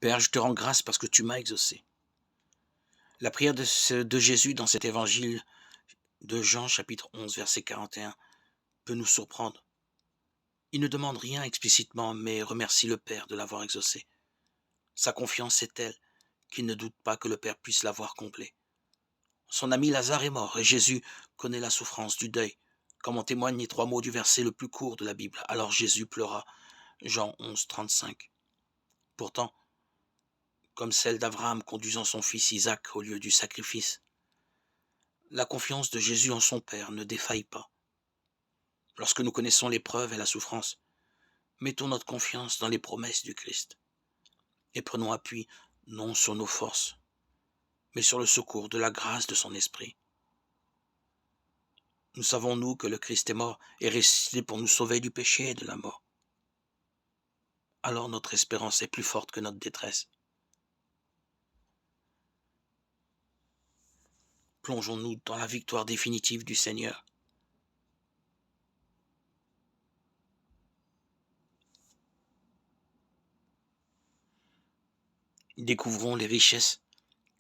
Père, je te rends grâce parce que tu m'as exaucé. La prière de Jésus dans cet évangile de Jean, chapitre 11, verset 41, peut nous surprendre. Il ne demande rien explicitement, mais remercie le Père de l'avoir exaucé. Sa confiance est telle qu'il ne doute pas que le Père puisse l'avoir comblé. Son ami Lazare est mort et Jésus connaît la souffrance du deuil, comme en témoignent les 3 mots du verset le plus court de la Bible. Alors Jésus pleura. Jean 11, 35. Pourtant, comme celle d'Abraham conduisant son fils Isaac au lieu du sacrifice, la confiance de Jésus en son Père ne défaille pas. Lorsque nous connaissons l'épreuve et la souffrance, mettons notre confiance dans les promesses du Christ et prenons appui non sur nos forces, mais sur le secours de la grâce de son Esprit. Nous savons, nous, que le Christ est mort et ressuscité pour nous sauver du péché et de la mort. Alors notre espérance est plus forte que notre détresse. Plongeons-nous dans la victoire définitive du Seigneur. Découvrons les richesses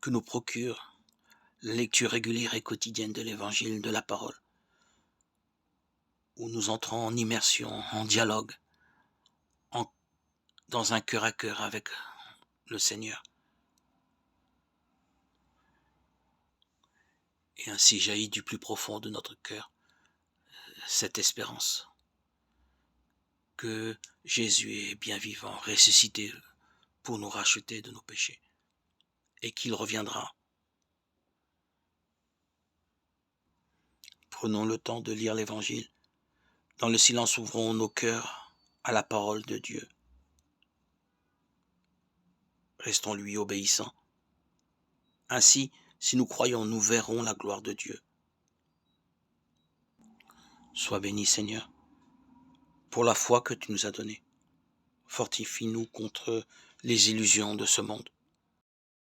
que nous procure la lecture régulière et quotidienne de l'Évangile de la parole, où nous entrons en immersion, en dialogue, dans un cœur à cœur avec le Seigneur. Et ainsi jaillit du plus profond de notre cœur cette espérance que Jésus est bien vivant, ressuscité pour nous racheter de nos péchés, et qu'il reviendra. Prenons le temps de lire l'Évangile. Dans le silence, ouvrons nos cœurs à la parole de Dieu. Restons lui obéissants. Ainsi, si nous croyons, nous verrons la gloire de Dieu. Sois béni, Seigneur, pour la foi que tu nous as donnée. Fortifie-nous contre les illusions de ce monde.